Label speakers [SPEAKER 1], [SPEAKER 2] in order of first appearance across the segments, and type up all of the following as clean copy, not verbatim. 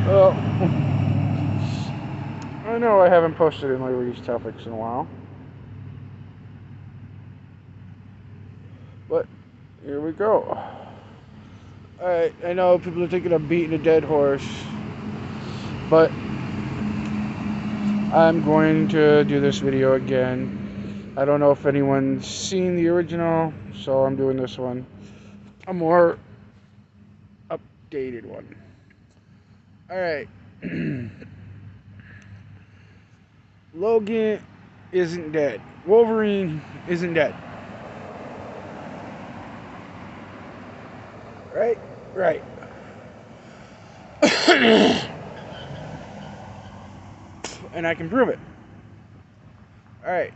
[SPEAKER 1] Well, I know I haven't posted any of these topics in a while, but here we go. Alright, I know people are thinking of beating a dead horse, but I'm going to do this video again. I don't know if anyone's seen the original, so I'm doing this one. A more updated one. Alright. Logan isn't dead. Wolverine isn't dead. Right? Right. And I can prove it. Alright.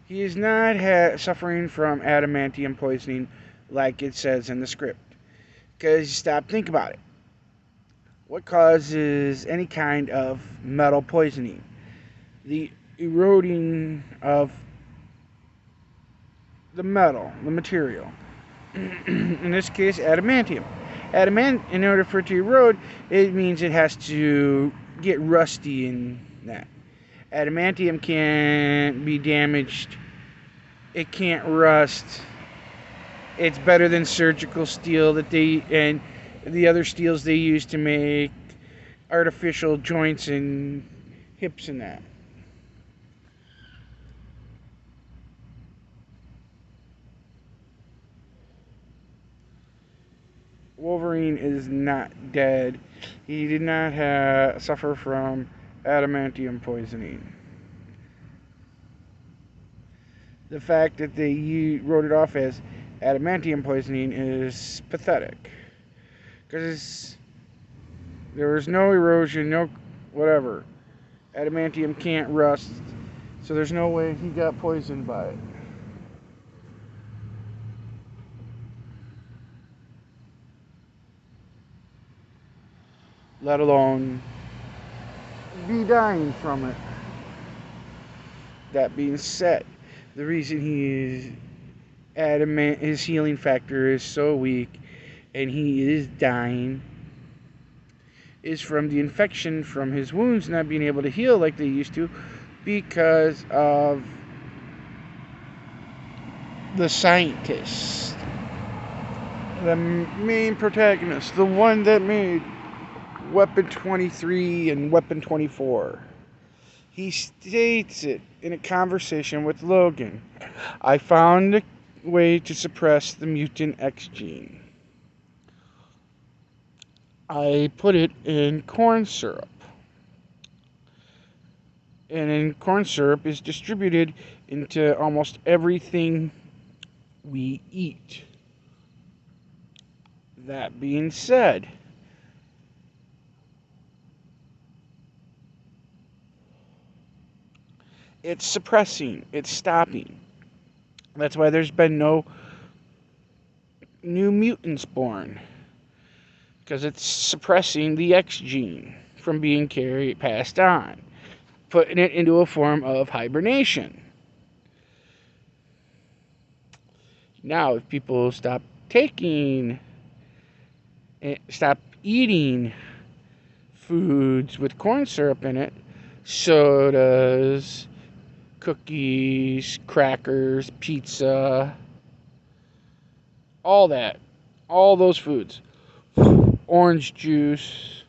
[SPEAKER 1] He is not suffering from adamantium poisoning like it says in the script. Because think about it. What causes any kind of metal poisoning? The eroding of the metal, the material. In this case, adamantium. In order for it to erode, it means it has to get rusty in that. Adamantium can't be damaged. It can't rust. It's better than surgical steel and the other steels they use to make artificial joints and hips and that. Wolverine is not dead. He did not suffer from adamantium poisoning. The fact that they wrote it off as adamantium poisoning is pathetic. Because there was no erosion, no whatever. Adamantium can't rust, so there's no way he got poisoned by it. Let alone be dying from it. That being said, the reason his healing factor is so weak and he is dying is from the infection from his wounds not being able to heal like they used to because of the scientist, the main protagonist, the one that made Weapon 23 and Weapon 24. He states it in a conversation with Logan. I found a way to suppress the mutant X gene. I put it in corn syrup. And then corn syrup is distributed into almost everything we eat. That being said, it's suppressing, it's stopping. That's why there's been no new mutants born. Because it's suppressing the X gene from being passed on, putting it into a form of hibernation. Now, if people stop eating foods with corn syrup in it, sodas, cookies, crackers, pizza, all those foods, orange juice,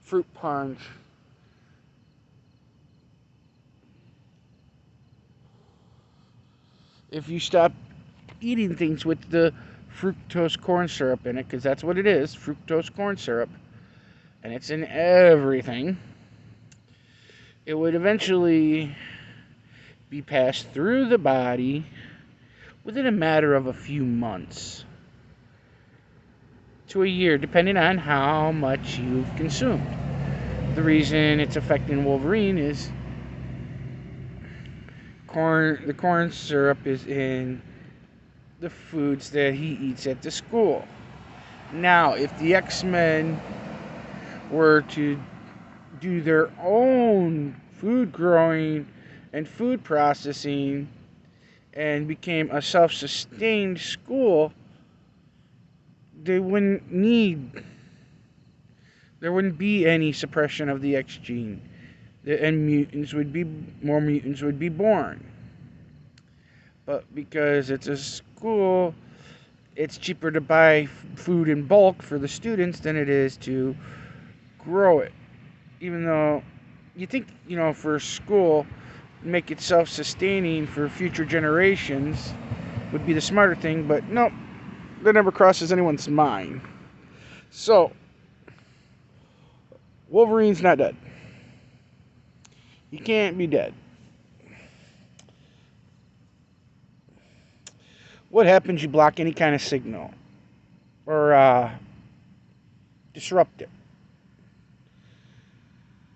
[SPEAKER 1] fruit punch, if you stop eating things with the fructose corn syrup in it, because that's what it is, fructose corn syrup, and it's in everything, it would eventually be passed through the body within a matter of a few months to a year, depending on how much you've consumed. The reason it's affecting Wolverine is the corn syrup is in the foods that he eats at the school. Now, if the X-Men were to do their own food growing and food processing and became a self-sustained school, they wouldn't need there wouldn't be any suppression of the X gene, and more mutants would be born. But because it's a school, it's cheaper to buy food in bulk for the students than it is to grow it. Even though you think, for school, make it self-sustaining for future generations would be the smarter thing, but nope, that never crosses anyone's mind. So, Wolverine's not dead. He can't be dead. What happens? You block any kind of signal or disrupt it.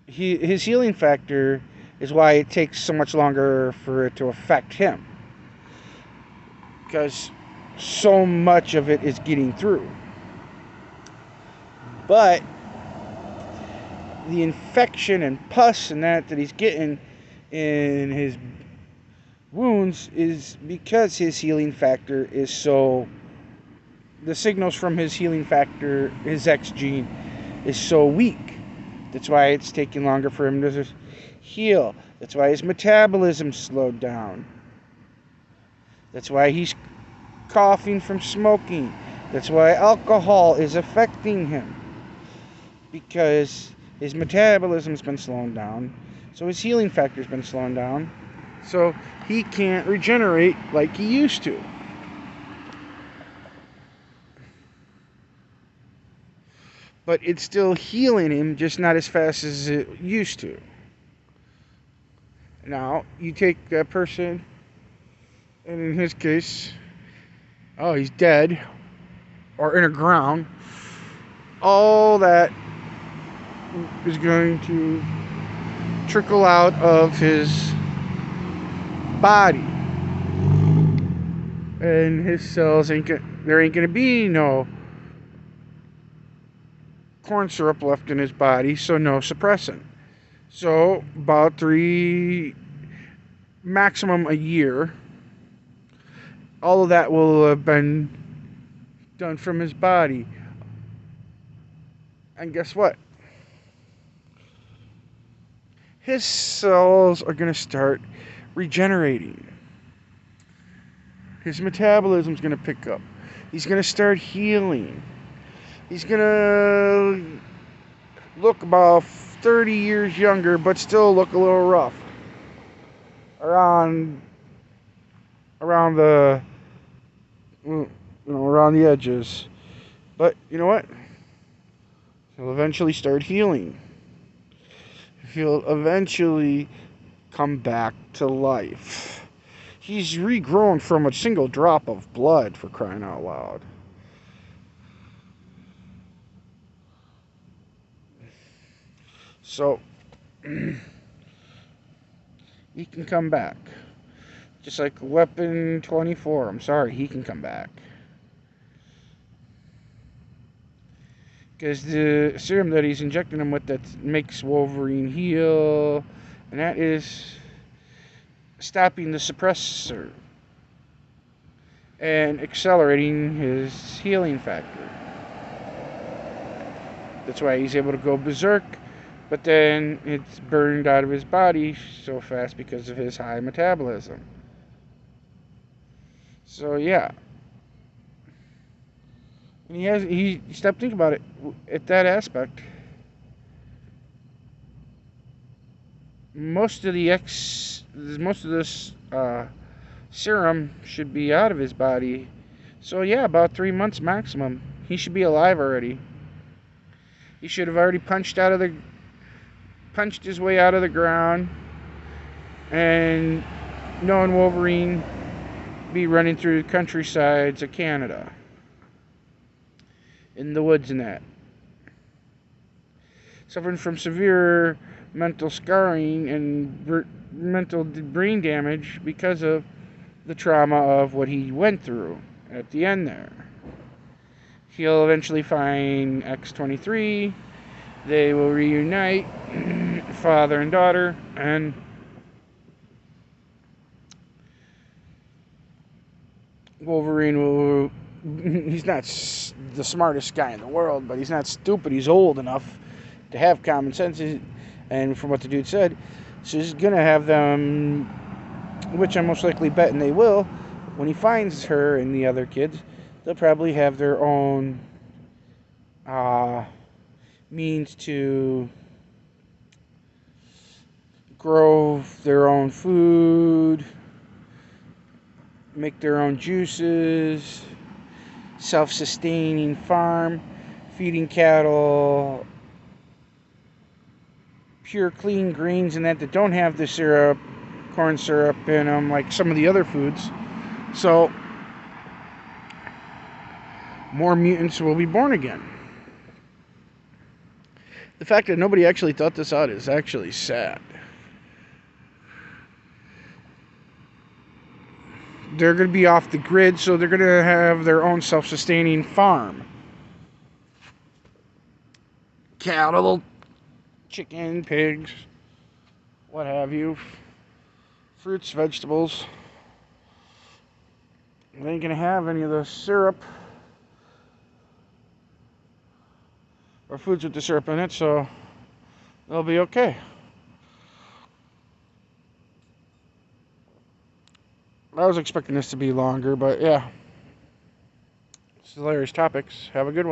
[SPEAKER 1] His healing factor is why it takes so much longer for it to affect him, because so much of it is getting through. But the infection and pus and that he's getting in his wounds is because his healing factor is so... The signals from his healing factor, his X gene, is so weak. That's why it's taking longer for him to heal. That's why his metabolism slowed down. That's why he's coughing from smoking. That's why alcohol is affecting him. Because his metabolism's been slowing down. So his healing factor's been slowing down. So he can't regenerate like he used to. But it's still healing him, just not as fast as it used to. Now, you take that person, and in his case, he's dead, or in the ground. All that is going to trickle out of his body. And his cells there ain't gonna be no corn syrup left in his body, so no suppressant. So about 3, maximum a year, all of that will have been done from his body. And guess what? His cells are going to start regenerating. His metabolism's going to pick up. He's going to start healing. He's going to look about 30 years younger, but still look a little rough around the around the edges. But you know what? He'll eventually start healing. He'll eventually come back to life. He's regrown from a single drop of blood, for crying out loud. So, he can come back. Just like Weapon 24. I'm sorry, he can come back. Because the serum that he's injecting him with that makes Wolverine heal, and that is stopping the suppressor and accelerating his healing factor. That's why he's able to go berserk, but then it's burned out of his body so fast because of his high metabolism. So yeah. And he stopped thinking about it at that aspect. Most of this serum should be out of his body. So yeah, about 3 months maximum. He should be alive already. He should have already punched his way out of the ground, and knowing Wolverine be running through the countrysides of Canada, in the woods and that. Suffering from severe mental scarring and mental brain damage because of the trauma of what he went through at the end there. He'll eventually find X-23. They will reunite, father and daughter, and Wolverine will he's not the smartest guy in the world, but he's not stupid. He's old enough to have common sense. And from what the dude said, so he's going to have them, which I'm most likely betting they will, when he finds her and the other kids, they'll probably have their own means to grow their own food, make their own juices, self-sustaining farm, feeding cattle pure clean greens and that don't have the syrup, corn syrup in them like some of the other foods. So more mutants will be born again. The fact that nobody actually thought this out is actually sad. They're going to be off the grid, so they're going to have their own self-sustaining farm. Cattle, chicken, pigs, what have you. Fruits, vegetables. They ain't going to have any of the syrup or foods with the syrup in it, so they'll be okay. I was expecting this to be longer, but yeah. This is hilarious topics. Have a good one.